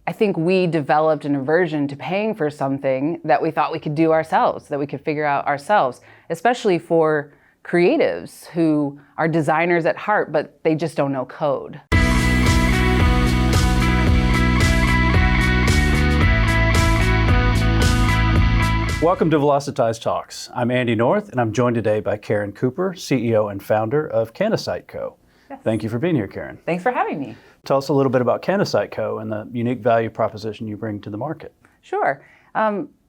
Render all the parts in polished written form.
I think we developed an aversion to paying for something that we thought we could do ourselves, that we could figure out ourselves, especially for creatives who are designers at heart, but they just don't know code. Welcome to Velocitize Talks. I'm Andy North, and I'm joined today by Caron Cooper, CEO and founder of CannaSiteCo. Yes. Thank you for being here, Caron. Thanks for having me. Tell us a little bit about CannaSiteCo and the unique value proposition you bring to the market. Sure.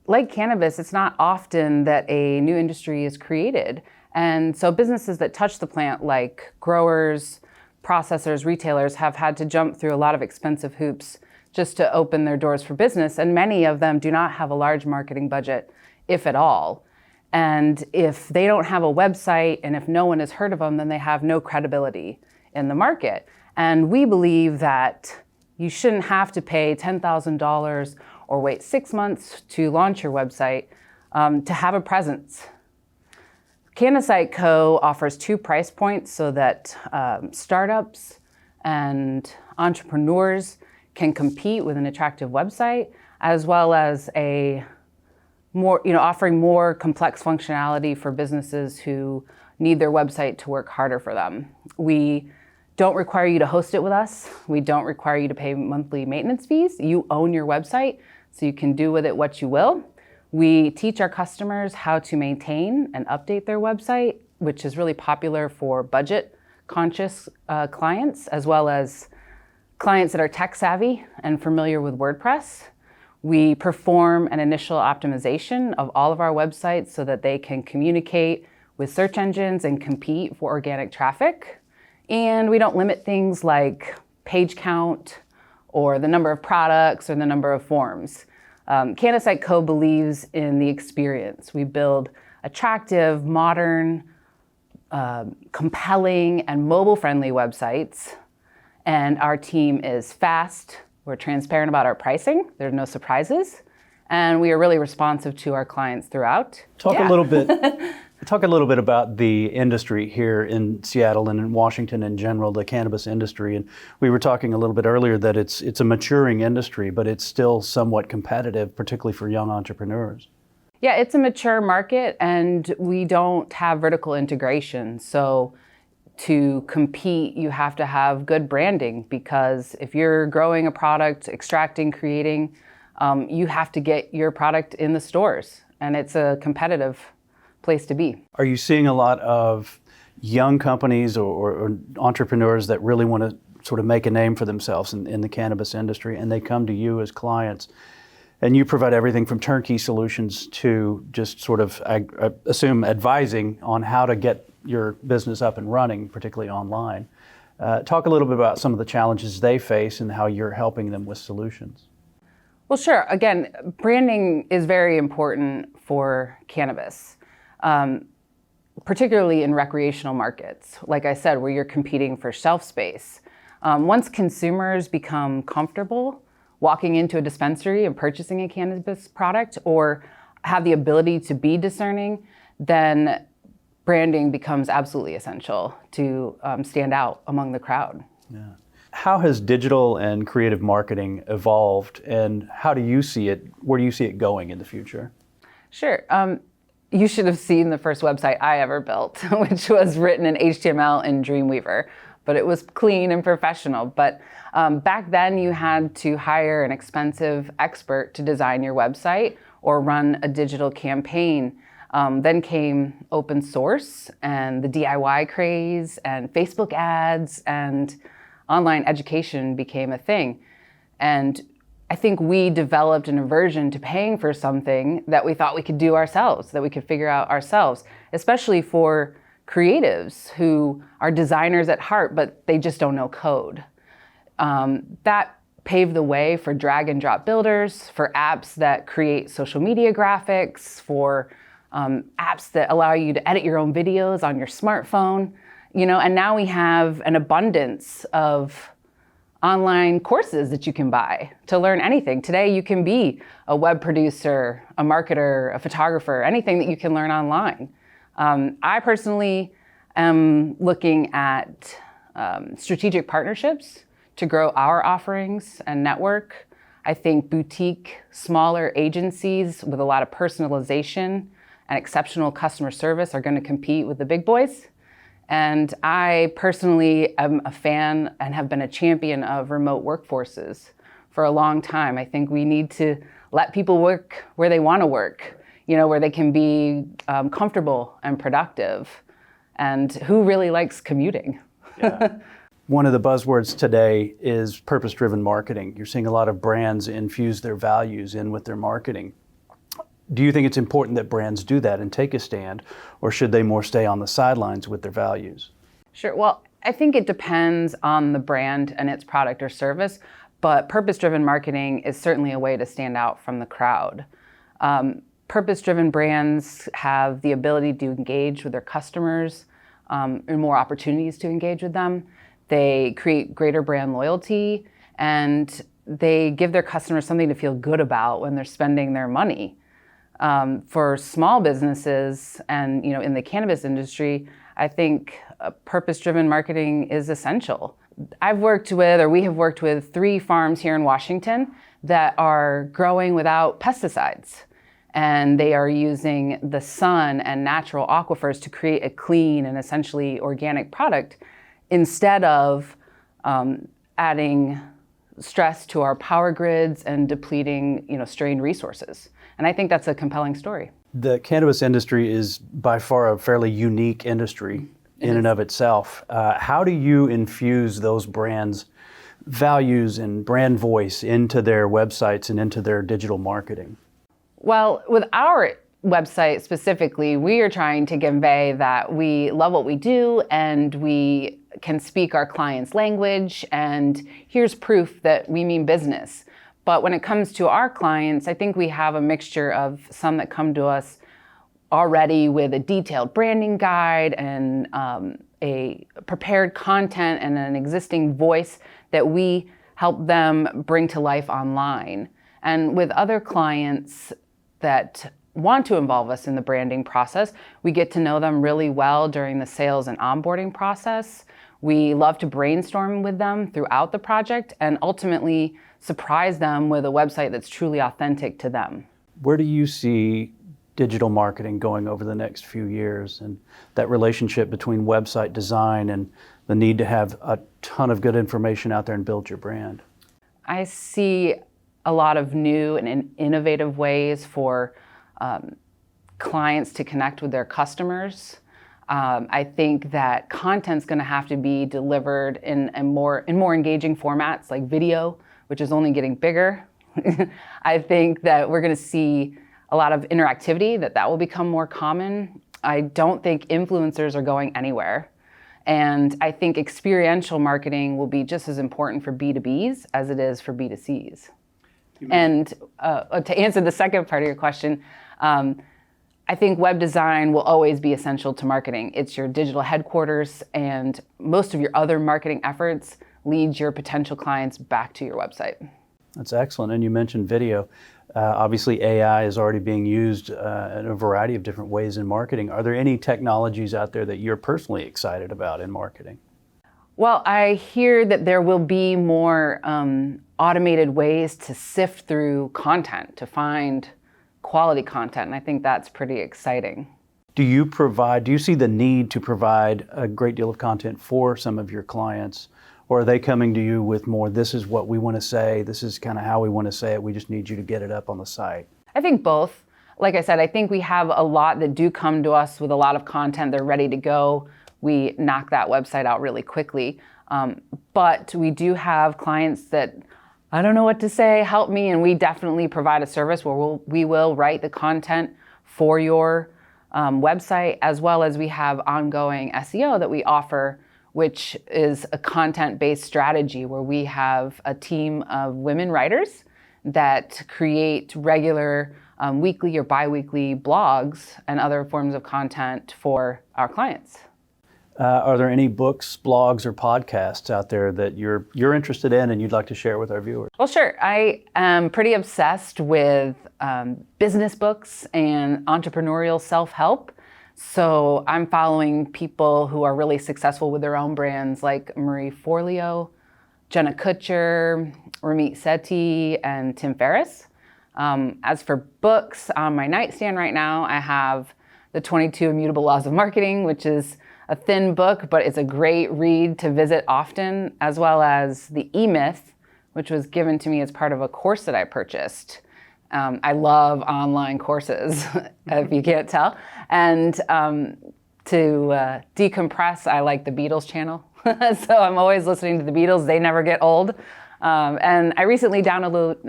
Like cannabis, it's not often that a new industry is created. And so businesses that touch the plant, like growers, processors, retailers, have had to jump through a lot of expensive hoops just to open their doors for business. And many of them do not have a large marketing budget, if at all. And if they don't have a website and if no one has heard of them, then they have no credibility in the market. And we believe that you shouldn't have to pay $10,000 or wait 6 months to launch your website to have a presence. CannaSiteCo offers 2 price points so that startups and entrepreneurs can compete with an attractive website, as well as offering more complex functionality for businesses who need their website to work harder for them. We don't require you to host it with us. We don't require you to pay monthly maintenance fees. You own your website, so you can do with it what you will. We teach our customers how to maintain and update their website, which is really popular for budget-conscious clients, as well as clients that are tech-savvy and familiar with WordPress. We perform an initial optimization of all of our websites so that they can communicate with search engines and compete for organic traffic. And we don't limit things like page count or the number of products or the number of forms. CannaSiteCo believes in the experience. We build attractive, modern, compelling, and mobile-friendly websites. And our team is fast. We're transparent about our pricing. There are no surprises. And we are really responsive to our clients throughout. Talk a little bit about the industry here in Seattle and in Washington in general, the cannabis industry. And we were talking a little bit earlier that it's a maturing industry, but it's still somewhat competitive, particularly for young entrepreneurs. Yeah, it's a mature market, and we don't have vertical integration. So to compete, you have to have good branding, because if you're growing a product, extracting, creating, you have to get your product in the stores, and it's a competitive place to be. Are you seeing a lot of young companies or entrepreneurs that really want to sort of make a name for themselves in the cannabis industry, and they come to you as clients, and you provide everything from turnkey solutions to just sort of, I assume, advising on how to get your business up and running, particularly online. Talk a little bit about some of the challenges they face and how you're helping them with solutions. Well, sure. Again, branding is very important for cannabis, particularly in recreational markets. Like I said, where you're competing for shelf space. Once consumers become comfortable walking into a dispensary and purchasing a cannabis product, or have the ability to be discerning, then branding becomes absolutely essential to stand out among the crowd. Yeah. How has digital and creative marketing evolved, and how do you see it? Where do you see it going in the future? Sure. You should have seen the first website I ever built, which was written in HTML in Dreamweaver, but it was clean and professional. But back then, you had to hire an expensive expert to design your website or run a digital campaign. Then came open source and the DIY craze, and Facebook ads, and online education became a thing. And I think we developed an aversion to paying for something that we thought we could do ourselves, that we could figure out ourselves, especially for creatives who are designers at heart, but they just don't know code. That paved the way for drag and drop builders, for apps that create social media graphics, for apps that allow you to edit your own videos on your smartphone, and now we have an abundance of online courses that you can buy to learn anything. Today, you can be a web producer, a marketer, a photographer, anything that you can learn online. I personally am looking at strategic partnerships to grow our offerings and network. I think boutique, smaller agencies with a lot of personalization and exceptional customer service are going to compete with the big boys. And I personally am a fan and have been a champion of remote workforces for a long time. I think we need to let people work where they want to work, where they can be comfortable and productive. And who really likes commuting? Yeah. One of the buzzwords today is purpose-driven marketing. You're seeing a lot of brands infuse their values in with their marketing. Do you think it's important that brands do that and take a stand, or should they more stay on the sidelines with their values? Sure. Well, I think it depends on the brand and its product or service, but purpose-driven marketing is certainly a way to stand out from the crowd. Purpose-driven brands have the ability to engage with their customers and more opportunities to engage with them. They create greater brand loyalty, and they give their customers something to feel good about when they're spending their money. For small businesses and in the cannabis industry, I think purpose-driven marketing is essential. We have worked with 3 farms here in Washington that are growing without pesticides. And they are using the sun and natural aquifers to create a clean and essentially organic product instead of adding stress to our power grids and depleting strained resources. And I think that's a compelling story. The cannabis industry is by far a fairly unique industry in and of itself. How do you infuse those brands' values and brand voice into their websites and into their digital marketing? Well, with our website specifically, we are trying to convey that we love what we do and we can speak our clients' language, and here's proof that we mean business. But when it comes to our clients, I think we have a mixture of some that come to us already with a detailed branding guide and a prepared content and an existing voice that we help them bring to life online. And with other clients that want to involve us in the branding process, we get to know them really well during the sales and onboarding process. We love to brainstorm with them throughout the project and ultimately surprise them with a website that's truly authentic to them. Where do you see digital marketing going over the next few years, and that relationship between website design and the need to have a ton of good information out there and build your brand? I see a lot of new and innovative ways for clients to connect with their customers. I think that content's going to have to be delivered in more engaging formats like video, which is only getting bigger. I think that we're going to see a lot of interactivity, that will become more common. I don't think influencers are going anywhere. And I think experiential marketing will be just as important for B2Bs as it is for B2Cs. And to answer the second part of your question, I think web design will always be essential to marketing. It's your digital headquarters, and most of your other marketing efforts lead your potential clients back to your website. That's excellent. And you mentioned video. Obviously, AI is already being used in a variety of different ways in marketing. Are there any technologies out there that you're personally excited about in marketing? Well, I hear that there will be more automated ways to sift through content, to find quality content, and I think that's pretty exciting. Do you see the need to provide a great deal of content for some of your clients, or are they coming to you with more, this is what we want to say, this is kind of how we want to say it, we just need you to get it up on the site? I think both. Like I said, I think we have a lot that do come to us with a lot of content, they're ready to go. We knock that website out really quickly. But we do have clients that, I don't know what to say, help me, and we definitely provide a service where we will write the content for your website, as well as we have ongoing SEO that we offer, which is a content-based strategy where we have a team of women writers that create regular weekly or bi-weekly blogs and other forms of content for our clients. Are there any books, blogs, or podcasts out there that you're interested in and you'd like to share with our viewers? Well, sure. I am pretty obsessed with business books and entrepreneurial self-help. So I'm following people who are really successful with their own brands, like Marie Forleo, Jenna Kutcher, Ramit Sethi, and Tim Ferriss. As for books, on my nightstand right now, I have The 22 Immutable Laws of Marketing, which is a thin book, but it's a great read to visit often, as well as The E-Myth, which was given to me as part of a course that I purchased. I love online courses, if you can't tell. And to decompress, I like the Beatles channel. So I'm always listening to the Beatles. They never get old. And I recently downloaded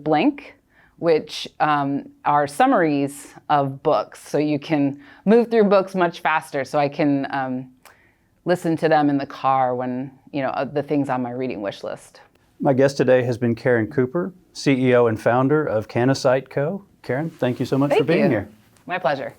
Blink, which are summaries of books. So you can move through books much faster. So I can listen to them in the car when, the things on my reading wish list. My guest today has been Caron Cooper, CEO and founder of CannaSiteCo. Caron, thank you so much for being here. My pleasure.